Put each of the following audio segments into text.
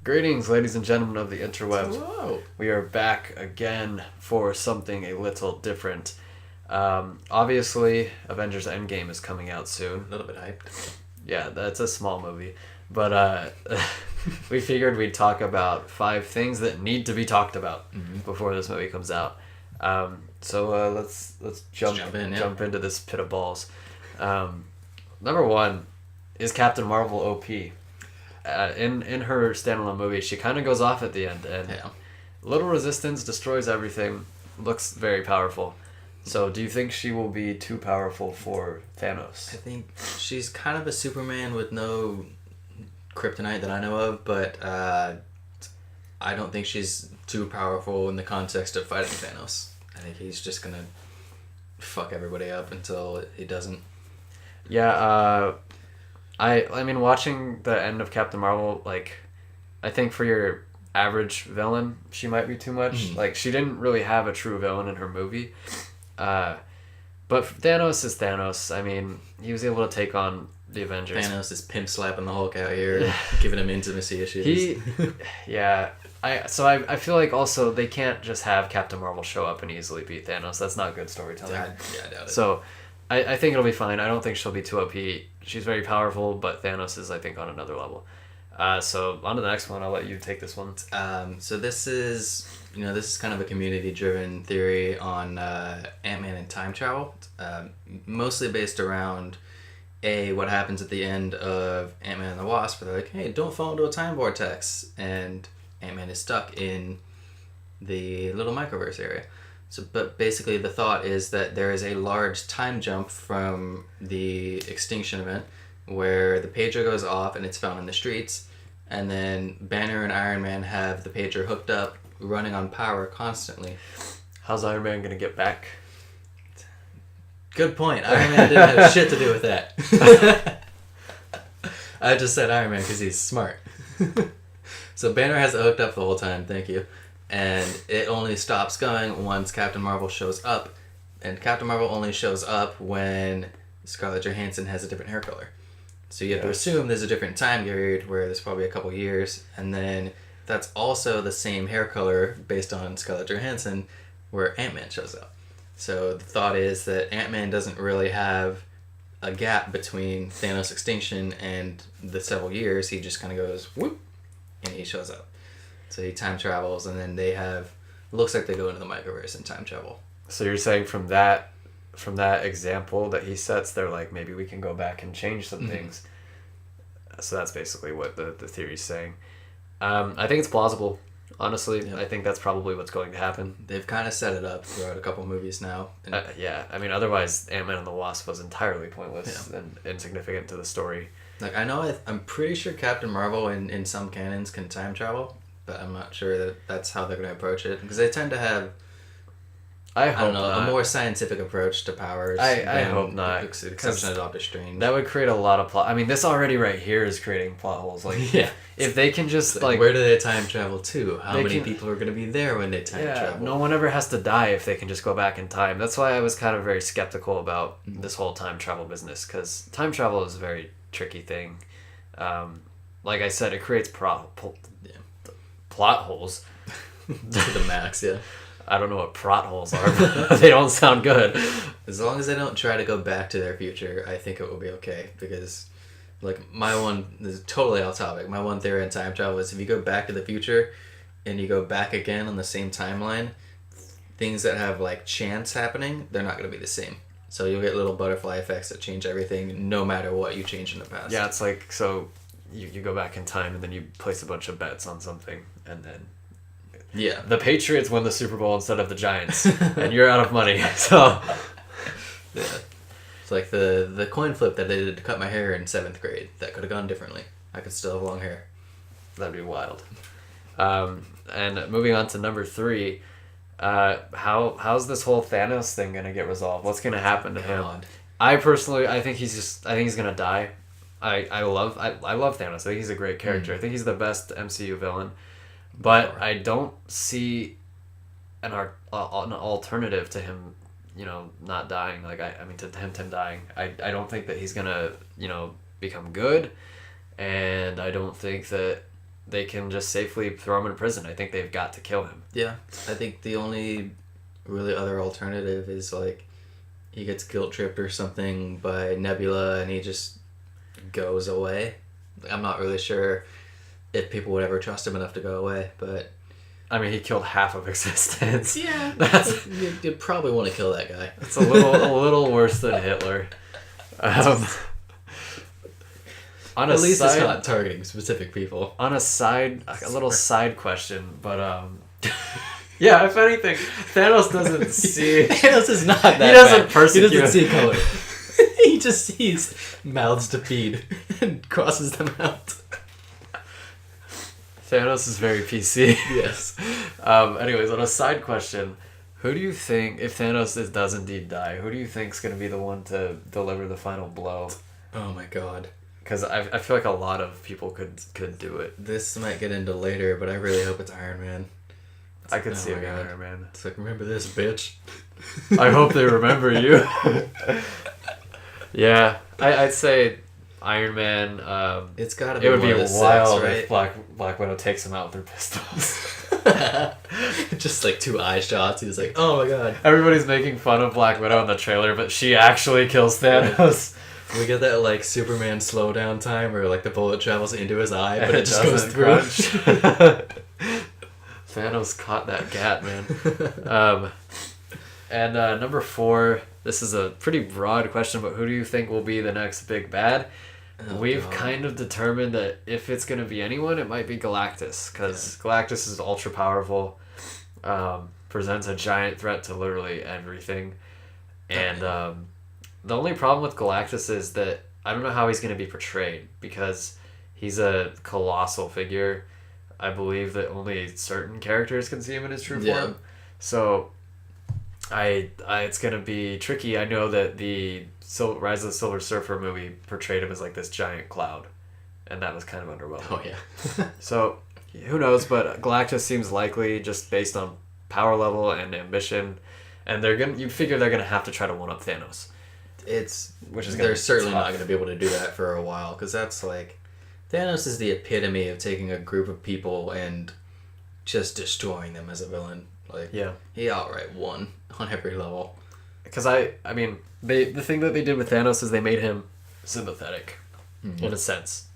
Greetings, ladies and gentlemen of the interwebs. Hello. We are back again for something a little different. Obviously, Avengers Endgame is coming out soon. A little bit hyped. Yeah, that's a small movie. But we figured we'd talk about 5 things that need to be talked about before this movie comes out. So let's jump into this pit of balls. Number 1 is Captain Marvel OP. In her standalone movie, she kind of goes off at the end, and little resistance destroys everything. Looks very powerful. So, do you think she will be too powerful for Thanos? I think she's kind of a Superman with no kryptonite that I know of, but I don't think she's too powerful in the context of fighting Thanos. I think he's just gonna fuck everybody up until he doesn't. Yeah, I mean, watching the end of Captain Marvel, like, I think for your average villain, she might be too much. Like, she didn't really have a true villain in her movie. But Thanos is Thanos. I mean, he was able to take on the Avengers. Thanos is pimp slapping the Hulk out here, giving him intimacy issues. I feel like also they can't just have Captain Marvel show up and easily beat Thanos. That's not good storytelling. I doubt it. So, I think it'll be fine. I don't think she'll be too OP. She's very powerful, but Thanos is, I think, on another level. So on to the next one. I'll let you take this one. So this is kind of a community-driven theory on AntMan and time travel, mostly based around what happens at the end of Ant-Man and the Wasp. Where they're like, hey, don't fall into a time vortex, and Ant-Man is stuck in the little microverse area. So, but basically the thought is that there is a large time jump from the extinction event where the pager goes off and it's found in the streets, and then Banner and Iron Man have the pager hooked up, running on power constantly. How's Iron Man gonna get back? Good point. Iron Man didn't have shit to do with that. I just said Iron Man because he's smart. So Banner has it hooked up the whole time, thank you. And it only stops going once Captain Marvel shows up. And Captain Marvel only shows up when Scarlett Johansson has a different hair color. So you have to assume there's a different time period where there's probably a couple years. And then that's also the same hair color based on Scarlett Johansson where Ant-Man shows up. So the thought is that Ant-Man doesn't really have a gap between Thanos' extinction and the several years. He just kind of goes, whoop, and he shows up. So he time travels, and then looks like they go into the microverse and time travel. So you're saying from that example that he sets, they're like, maybe we can go back and change some things. So that's basically what the theory's saying. I think it's plausible, honestly. Yeah. I think that's probably what's going to happen. They've kind of set it up throughout a couple movies now. And I mean, otherwise Ant-Man and the Wasp was entirely pointless and insignificant to the story. Like, I'm pretty sure Captain Marvel in some canons can time travel, but I'm not sure that that's how they're going to approach it, because they tend to have a more scientific approach to powers. I hope not. Exception of Doctor Strange. That would create a lot of plot. I mean, this already right here is creating plot holes. Like, if they can just like, where do they time travel to? How many people are going to be there when they time travel? No one ever has to die if they can just go back in time. That's why I was kind of very skeptical about this whole time travel business, because time travel is a very tricky thing. Like I said, it creates plot holes to the max. Yeah. I don't know what prot holes are, but they don't sound good. As long as they don't try to go back to their future, I think it will be okay. Because, like, this is totally off topic. My one theory on time travel is if you go back to the future and you go back again on the same timeline, things that have, like, chance happening, they're not going to be the same. So you'll get little butterfly effects that change everything no matter what you change in the past. Yeah, it's like, so you go back in time and then you place a bunch of bets on something, and then the Patriots win the Super Bowl instead of the Giants, and you're out of money. So it's like the coin flip that they did to cut my hair in 7th grade. That could have gone differently. I could still have long hair. That'd be wild. And moving on to number 3, how's this whole Thanos thing gonna get resolved? What's gonna happen to him? I think he's gonna die. I love Thanos. I think he's a great character. I think he's the best MCU villain. But I don't see an alternative to him, not dying. Like, I mean, to him dying. I don't think that he's gonna, become good, and I don't think that they can just safely throw him in prison. I think they've got to kill him. Yeah, I think the only really other alternative is like he gets guilt tripped or something by Nebula and he just goes away. I'm not really sure if people would ever trust him enough to go away, but I mean, he killed half of existence. yeah, That's you'd probably want to kill that guy. it's a little worse than Hitler. On At least it's side, not targeting specific people. on a little side question, but yeah, if anything, Thanos doesn't see. Thanos is not that He doesn't bad. persecute. He doesn't see color. He just sees mouths to feed and crosses them out. Thanos is very PC. Yes. Anyways, on a side question, who do you think, if Thanos does indeed die, who do you think is going to be the one to deliver the final blow? Oh my god. Because I feel like a lot of people could do it. This might get into later, but I really hope it's Iron Man. I could Oh see my it being God. Iron Man. It's like, remember this, bitch? I hope they remember you. Yeah, I'd say Iron Man. It's gotta be It would be one of the wild six, if Black Widow takes him out with her pistols. right? Just like 2 eye shots. He's like, oh my god. Everybody's making fun of Black Widow in the trailer, but she actually kills Thanos. We get that like Superman slowdown time where like the bullet travels into his eye, but it just goes doesn't through. crunch. Thanos caught that gat, man. And number 4, this is a pretty broad question, but who do you think will be the next big bad? Oh, We've God. kind of determined that if it's going to be anyone, it might be Galactus, because Galactus is ultra powerful, presents a giant threat to literally everything. And the only problem with Galactus is that I don't know how he's going to be portrayed, because he's a colossal figure. I believe that only certain characters can see him in his true form. Yeah. So it's going to be tricky. I know that the Rise of the Silver Surfer movie portrayed him as like this giant cloud, and that was kind of underwhelming. Oh yeah. So who knows, but Galactus seems likely just based on power level and ambition, and you figure they're going to have to try to one up Thanos. Which is gonna they're be certainly tough. not going to be able to do that for a while, because that's like Thanos is the epitome of taking a group of people and just destroying them as a villain. Like Yeah. he outright won on every level. Because I mean, the thing that they did with Thanos is they made him sympathetic, in a sense.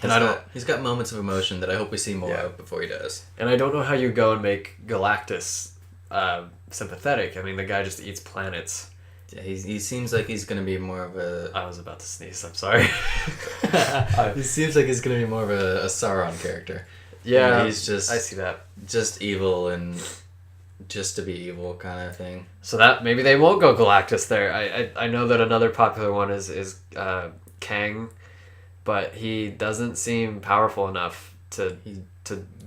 And He's got moments of emotion that I hope we see more Yeah. of before he does. And I don't know how you go and make Galactus sympathetic. I mean, the guy just eats planets. Yeah, he seems like he's going to be more of a... I was about to sneeze. I'm sorry. he seems like he's going to be more of a Sauron character. Yeah, And he's just I see that. just evil and just to be evil kind of thing. So that maybe they won't go Galactus there. I know that another popular one is Kang, but he doesn't seem powerful enough to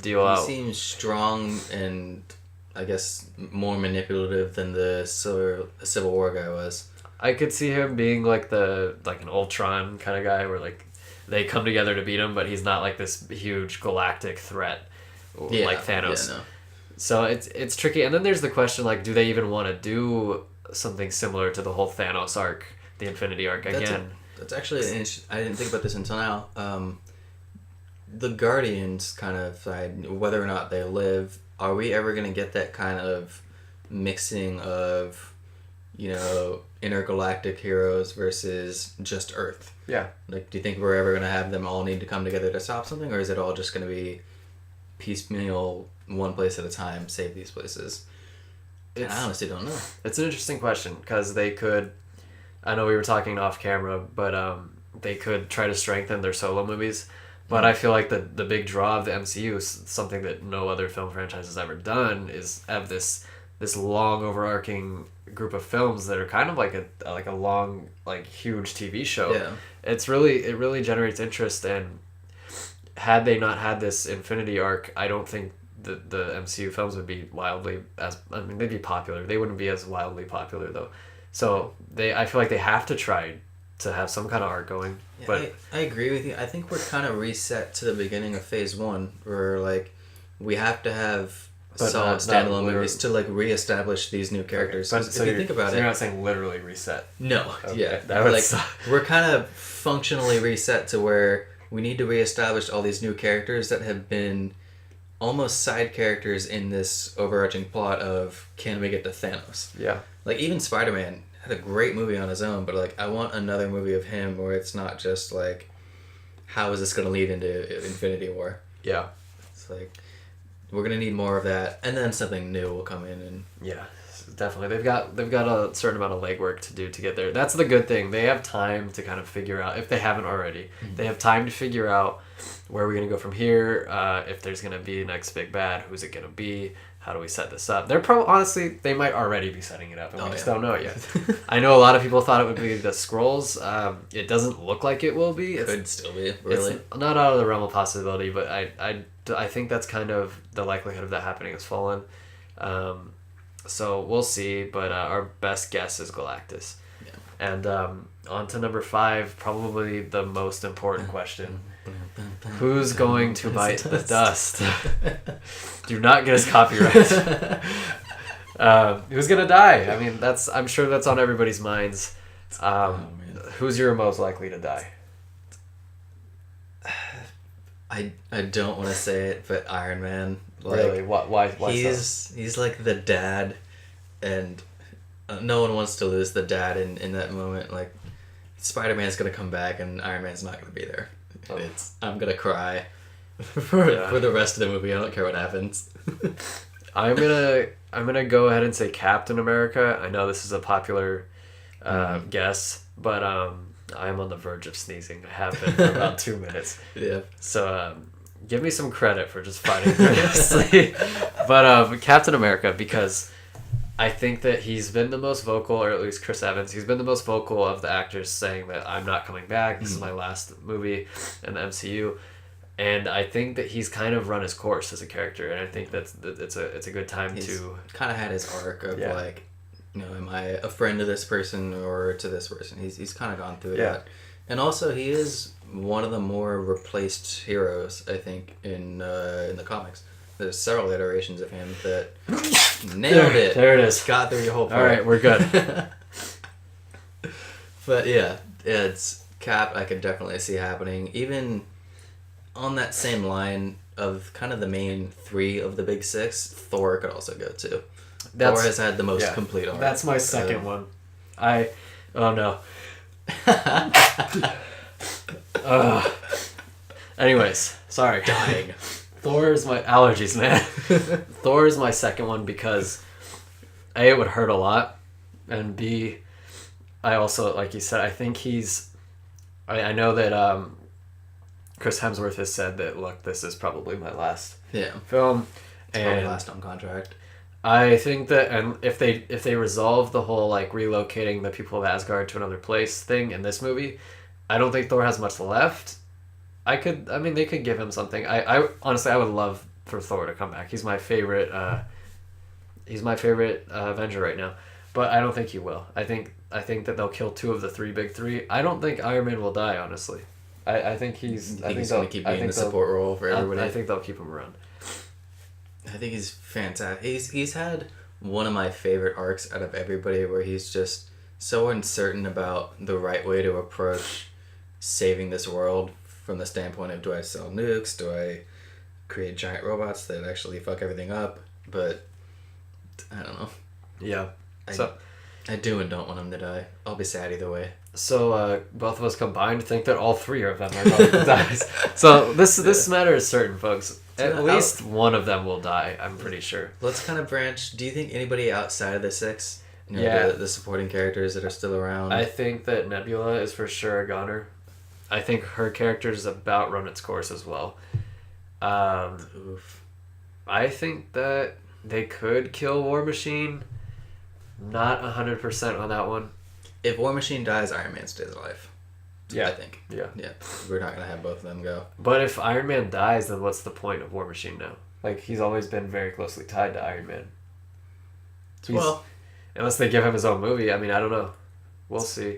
deal out. He seems strong and I guess more manipulative than the Civil War guy was. I could see him being like an Ultron kind of guy where like they come together to beat him, but he's not like this huge galactic threat like Thanos. Yeah, no. So it's tricky. And then there's the question like, do they even want to do something similar to the whole Thanos arc, the Infinity arc again? That's actually I didn't think about this until now. The Guardians kind of side, whether or not they live, are we ever going to get that kind of mixing of, intergalactic heroes versus just Earth? Yeah. Like, do you think we're ever going to have them all need to come together to stop something, or is it all just going to be piecemeal, one place at a time, save these places? I honestly don't know. It's an interesting question because they could. I know we were talking off camera, but they could try to strengthen their solo movies. But I feel like the big draw of the MCU is something that no other film franchise has ever done is have this long overarching group of films that are kind of like a long huge TV show. Yeah. It really generates interest, and had they not had this Infinity arc, I don't think the MCU films would be they'd be popular. They wouldn't be as wildly popular though. So I feel like they have to try to have some kind of arc going. Yeah, but I agree with you. I think we're kind of reset to the beginning of Phase 1, where we have to have solid standalone movies to reestablish these new characters. But if you think about it, you're not saying literally reset. no, Okay, yeah, that would suck. we're kind of functionally reset to where we need to reestablish all these new characters that have been almost side characters in this overarching plot of can we get to Thanos? Yeah. Like, even Spider-Man had a great movie on his own, but, like, I want another movie of him where it's not just, like, how is this going to lead into Infinity War? Yeah. It's like, we're going to need more of that, and then something new will come in. And yeah, definitely. They've got a certain amount of legwork to do to get there. That's the good thing. They have time to kind of figure out, if they haven't already, they have time to figure out where we're going to go from here, if there's going to be a next big bad, who's it going to be, how do we set this up. They're honestly, they might already be setting it up, and we just don't know it yet. I know a lot of people thought it would be the Skrulls. It doesn't look like it will be. It could still be, really. It's not out of the realm of possibility, but I think that's kind of the likelihood of that happening has fallen. So we'll see, but our best guess is Galactus. Yeah. And on to number 5, probably the most important question. Who's going to bite the dust? Do not get us copyright. Who's going to die? I mean, I'm sure that's on everybody's minds. Who's your most likely to die? I don't want to say it, but Iron Man. Like, really? Why he's like the dad, and no one wants to lose the dad in that moment. Like, Spider-Man's gonna come back, and Iron Man's not gonna be there. Oh. I'm gonna cry for the rest of the movie. I don't care what happens. I'm gonna go ahead and say Captain America. I know this is a popular guess, but I am on the verge of sneezing. I have been for about 2 minutes. Yeah. So give me some credit for just fighting through this. But Captain America, because I think that he's been the most vocal, or at least Chris Evans, he's been the most vocal of the actors saying that I'm not coming back. This is my last movie in the MCU. And I think that he's kind of run his course as a character, and I think it's a good time to kind of had his arc of like, you know, am I a friend to this person or to this person? He's kind of gone through that, and also he is one of the more replaced heroes, I think, in the comics. There's several iterations of him that nailed it. There it is. Got through your whole part. All right, we're good. But yeah, it's Cap. I could definitely see happening, even on that same line of kind of the main 3 of the big 6. Thor could also go too. Thor has had the most complete arc. That's my second one. Oh no. Anyways, sorry. Dying. Thor is my allergies, man. Thor is my second one because A, it would hurt a lot, and B, I also, like you said, I think I know that Chris Hemsworth has said that, look, this is probably my last film. It's probably last on contract. I think that, and if they resolve the whole like relocating the people of Asgard to another place thing in this movie, I don't think Thor has much left. They could give him something. I honestly, I would love for Thor to come back. He's my favorite. He's my favorite Avenger right now, but I don't think he will. I think that they'll kill 2 of the 3 big 3. I don't think Iron Man will die. Honestly, I think he's. I think he's going to keep being the support role for everybody. I think they'll keep him around. I think he's fantastic. He's had one of my favorite arcs out of everybody, where he's just so uncertain about the right way to approach saving this world from the standpoint of, do I sell nukes? Do I create giant robots that actually fuck everything up? But I don't know. Yeah. I do and don't want him to die. I'll be sad either way. So both of us combined think that all 3 of them are going to die. So this matter is certain, folks. At least one of them will die, I'm pretty sure. Let's kind of branch. Do you think anybody outside of the 6? You know, the supporting characters that are still around? I think that Nebula is for sure a goner. I think her character is about run its course as well. I think that they could kill War Machine. Not 100% on that one. If War Machine dies, Iron Man stays alive. Yeah. I think. Yeah. We're not going to have both of them go. But if Iron Man dies, then what's the point of War Machine now? Like, he's always been very closely tied to Iron Man. Unless they give him his own movie. I mean, I don't know. We'll see.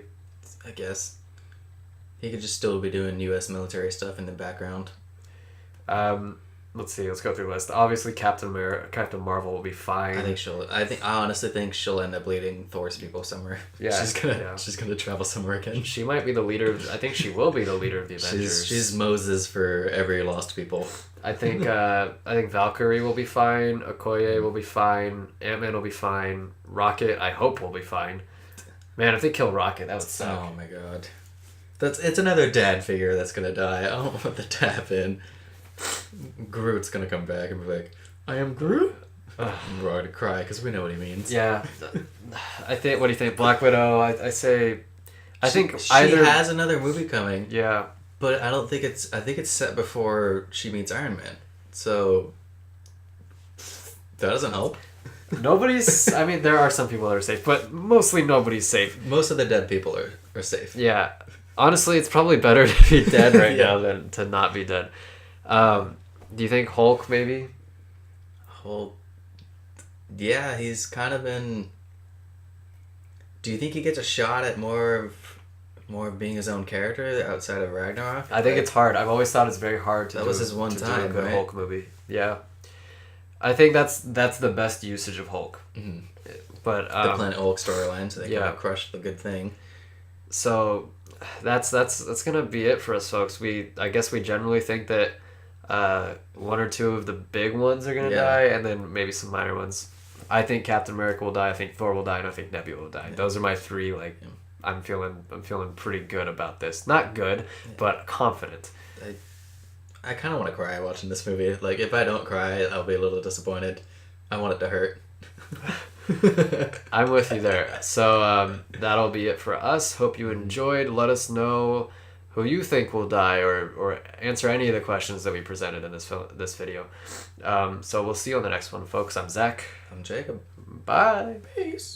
I guess. He could just still be doing U.S. military stuff in the background. let's see. Let's go through the list. Obviously, Captain Marvel will be fine. I honestly think she'll end up leading Thor's people somewhere. Yeah, she's gonna travel somewhere again. She might be the leader. I think she will be the leader of the Avengers. She's Moses for every lost people. I think Valkyrie will be fine. Okoye will be fine. Ant-Man will be fine. Rocket, I hope, will be fine. Man, if they kill Rocket, that would suck. Oh my god. It's another dad figure that's gonna die. I don't want that to happen. Groot's gonna come back and be like, I am Groot? And we're going to cry because we know what he means. Yeah. I think, what do you think? Black Widow, I think she either... has another movie coming. Yeah. But I think it's set before she meets Iron Man. So that doesn't help. I mean, there are some people that are safe, but mostly nobody's safe. Most of the dead people are safe. Yeah. Honestly, it's probably better to be dead right now than to not be dead. Do you think Hulk, maybe? Hulk... Yeah, he's kind of been... Do you think he gets a shot at more of being his own character outside of Ragnarok? I think it's hard. I've always thought it's very hard to do a good Hulk movie. Yeah. I think that's the best usage of Hulk. Mm-hmm. But the Planet Hulk storyline, so they kind of crush the good thing. So that's gonna be it for us, folks. I guess we generally think that one or two of the big ones are gonna die, and then maybe some minor ones. I think Captain America will die. I think Thor will die, and I think Nebula will die. Yeah. Those are my three. I'm feeling pretty good about this. Not good, but confident. I kind of want to cry watching this movie. Like, if I don't cry, I'll be a little disappointed. I want it to hurt. I'm with you there. So that'll be it for us. Hope you enjoyed. Let us know who you think will die, or answer any of the questions that we presented in this video. So we'll see you on the next one, folks. I'm Zach. I'm Jacob. Bye. Peace.